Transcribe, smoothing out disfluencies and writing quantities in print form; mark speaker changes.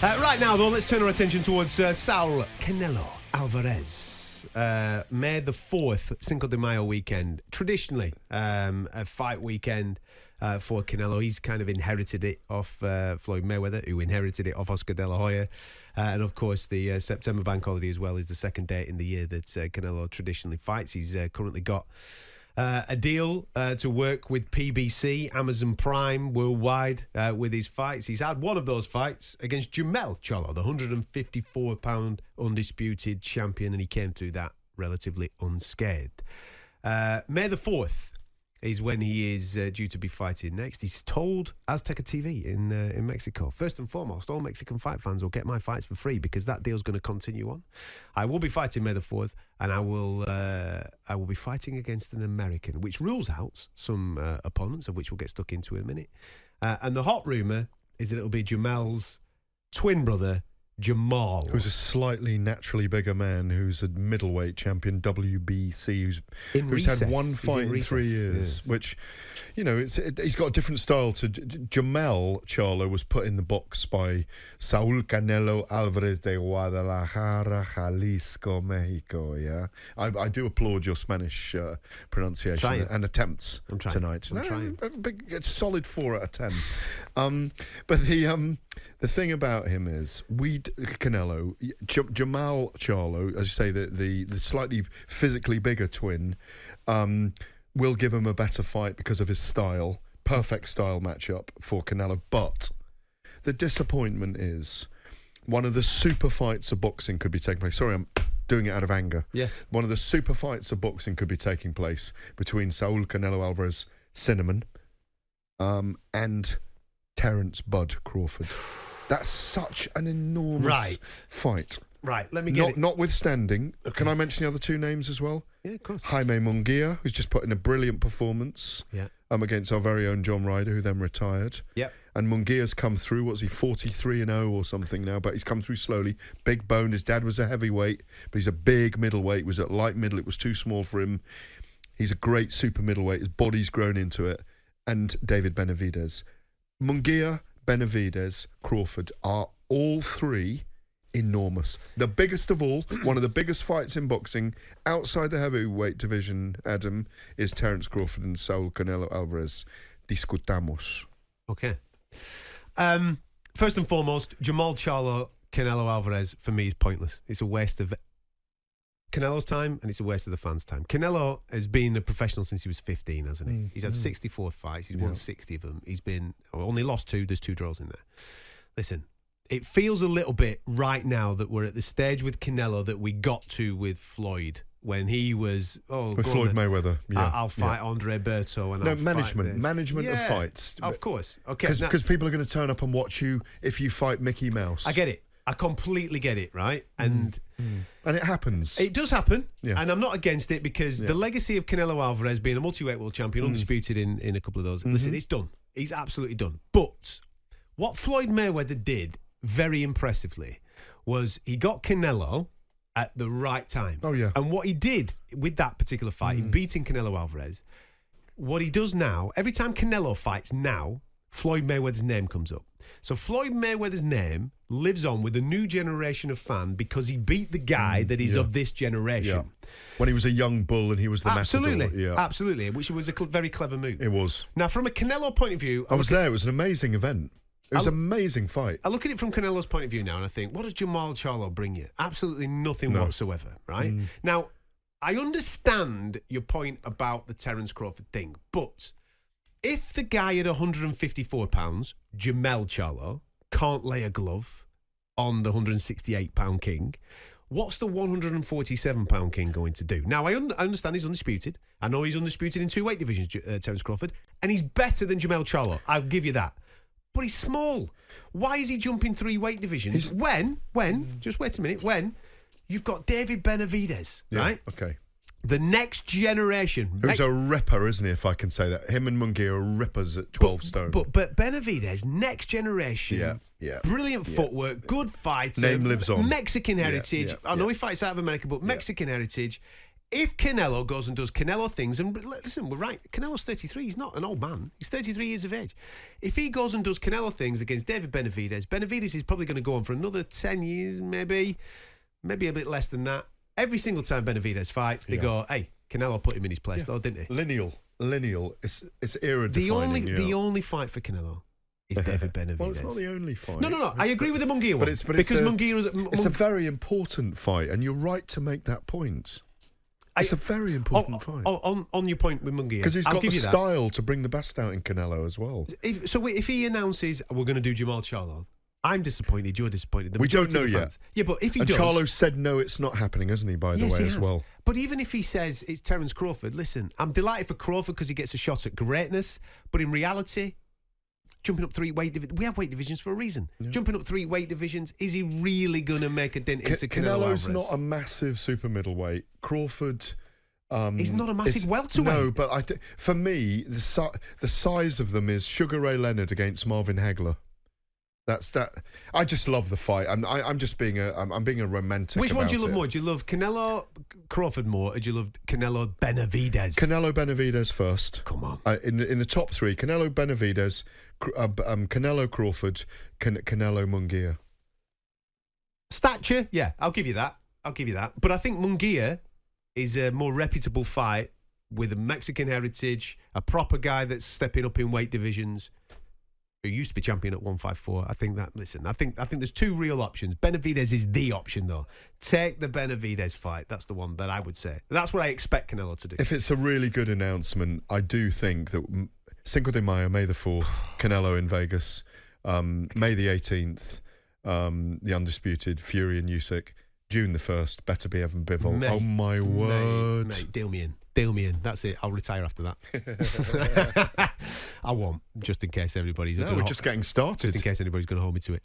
Speaker 1: Right now, though, let's turn our attention towards Saul Canelo Alvarez. May the 4th, Cinco de Mayo weekend. Traditionally, a fight weekend for Canelo. He's kind of inherited it off Floyd Mayweather, who inherited it off Oscar De La Hoya. And, of course, the September bank holiday as well is the second date in the year that Canelo traditionally fights. He's currently got a deal to work with PBC, Amazon Prime, worldwide with his fights. He's had one of those fights against Jermell Charlo, the 154-pound undisputed champion, and he came through that relatively unscathed. May the 4th is when he is due to be fighting next. He's told Azteca TV in Mexico, first and foremost, all Mexican fight fans will get my fights for free because that deal's going to continue on. I will be fighting May the 4th, and I will be fighting against an American, which rules out some opponents, of which we'll get stuck into in a minute. And the hot rumour is that it'll be Jermell's twin brother, Jermell,
Speaker 2: who's a slightly naturally bigger man, who's a middleweight champion, WBC, who's had one fight in 3 years, yes. Which, you know, he's got a different style to Jermell Charlo. Was put in the box by Saul Canelo Alvarez de Guadalajara, Jalisco, Mexico. Yeah, I do applaud your Spanish pronunciation and attempts tonight.
Speaker 1: I'm trying.
Speaker 2: It's solid 4 out of 10. But the thing about him is, Canelo, Jermell Charlo, as you say, the slightly physically bigger twin, will give him a better fight because of his style. Perfect style matchup for Canelo. But the disappointment is one of the super fights of boxing could be taking place. Sorry, I'm doing it out of anger.
Speaker 1: Yes. One
Speaker 2: of the super fights of boxing could be taking place between Saul Canelo Alvarez, Cinnamon, and Terence Bud Crawford. That's such an enormous fight.
Speaker 1: Right, let me get it.
Speaker 2: Notwithstanding, can I mention the other two names as well?
Speaker 1: Yeah, of course.
Speaker 2: Jaime Munguia, who's just put in a brilliant performance against our very own John Ryder, who then retired.
Speaker 1: Yep.
Speaker 2: And Munguia's come through, 43-0 or something now, but he's come through slowly. Big boned. His dad was a heavyweight, but he's a big middleweight. He was at light middle. It was too small for him. He's a great super middleweight. His body's grown into it. And David Benavidez. Munguia, Benavidez, Crawford are all three enormous. The biggest of all, one of the biggest fights in boxing outside the heavyweight division, Adam, is Terence Crawford and Saul Canelo Alvarez. Discutamos.
Speaker 1: Okay. First and foremost, Jermell Charlo, Canelo Alvarez, for me, is pointless. It's a waste of Canelo's time, and it's a waste of the fans' time. Canelo has been a professional since he was 15, hasn't he? He's had 64 fights. He's won 60 of them. He's only lost 2. There's 2 draws in there. Listen, it feels a little bit right now that we're at the stage with Canelo that we got to with Floyd when he was
Speaker 2: with Floyd Mayweather. Yeah,
Speaker 1: I'll fight Andre Berto and
Speaker 2: management of fights.
Speaker 1: Of course, okay,
Speaker 2: because people are going to turn up and watch you if you fight Mickey Mouse.
Speaker 1: I get it. I completely get it, right? And
Speaker 2: it happens.
Speaker 1: It does happen, and I'm not against it because the legacy of Canelo Alvarez being a multi-weight world champion, undisputed in a couple of those. Listen, it's done. He's absolutely done. But what Floyd Mayweather did very impressively was he got Canelo at the right time.
Speaker 2: Oh, yeah.
Speaker 1: And what he did with that particular fight, in beating Canelo Alvarez, what he does now, every time Canelo fights now, Floyd Mayweather's name comes up. So Floyd Mayweather's name lives on with a new generation of fan because he beat the guy that is of this generation.
Speaker 2: Yeah. When he was a young bull and he was the matador.
Speaker 1: Absolutely, which was a very clever move.
Speaker 2: It was.
Speaker 1: Now, from a Canelo point of view...
Speaker 2: I was there. It was an amazing event. It was an amazing fight. I
Speaker 1: look at it from Canelo's point of view now and I think, what does Jermell Charlo bring you? Absolutely nothing whatsoever, right? Now, I understand your point about the Terence Crawford thing, but if the guy at 154 pounds, Jermell Charlo, can't lay a glove on the 168-pound king, what's the 147-pound king going to do? Now, I understand he's undisputed. I know he's undisputed in 2 weight divisions, Terence Crawford, and he's better than Jermell Charlo. I'll give you that. But he's small. Why is he jumping 3 weight divisions? When, just wait a minute, when you've got David Benavidez, right?
Speaker 2: Okay.
Speaker 1: The next generation.
Speaker 2: Who's a ripper, isn't he, if I can say that? Him and Munguia are rippers at 12 stone.
Speaker 1: But Benavidez, next generation, brilliant footwork, good fighter.
Speaker 2: Name lives on.
Speaker 1: Mexican heritage. I know he fights out of America, but Mexican heritage. If Canelo goes and does Canelo things, and listen, we're right, Canelo's 33, he's not an old man, he's 33 years of age. If he goes and does Canelo things against David Benavidez is probably going to go on for another 10 years, maybe a bit less than that. Every single time Benavidez fights, they go, hey, Canelo put him in his place, though, didn't he?
Speaker 2: Lineal. It's era defining.
Speaker 1: The only fight for Canelo is David Benavidez.
Speaker 2: Well, it's not the only fight.
Speaker 1: No. I agree with the Munguia one.
Speaker 2: It's a very important fight, and you're right to make that point. It's a very important fight.
Speaker 1: On your point with Munguia.
Speaker 2: Because he's got the style to bring the best out in Canelo as well.
Speaker 1: If he announces, we're going to do Jermell Charlo, I'm disappointed, you're disappointed.
Speaker 2: We don't know yet.
Speaker 1: Yeah, but if he does...
Speaker 2: And Charlo said, no, it's not happening, hasn't he, by the way, as well?
Speaker 1: But even if he says it's Terence Crawford, listen, I'm delighted for Crawford because he gets a shot at greatness, but in reality... Jumping up 3 weight divisions. We have weight divisions for a reason. Yeah. Jumping up 3 weight divisions. Is he really going to make a dent into Canelo Alvarez?
Speaker 2: Canelo's not a massive super middleweight. Crawford...
Speaker 1: he's not a massive welterweight.
Speaker 2: No, but I think for me, the size of them is Sugar Ray Leonard against Marvin Hagler. That's that. I just love the fight. I'm just being I'm being a romantic.
Speaker 1: Which one do you love more? Do you love Canelo Crawford more, or do you love Canelo Benavidez?
Speaker 2: Canelo Benavidez first.
Speaker 1: Come on.
Speaker 2: In the top 3, Canelo Benavidez, Canelo Crawford, Canelo Munguia.
Speaker 1: Stature, yeah, I'll give you that. But I think Munguia is a more reputable fight with a Mexican heritage, a proper guy that's stepping up in weight divisions. Who used to be champion at 154. I think there's 2 real options. Benavidez is the option, though. Take the Benavidez fight. That's the one that I would say. That's what I expect Canelo to do.
Speaker 2: If it's a really good announcement, I do think that Cinco de Mayo, May the 4th, Canelo in Vegas, May the 18th, the undisputed Fury and Usyk, June the 1st, better be Evan Bivol. Oh my word.
Speaker 1: Mate, deal me in. That's it. I'll retire after that. I won't, just in case everybody's...
Speaker 2: No, we're just getting started.
Speaker 1: Just in case anybody's going to hold me to it.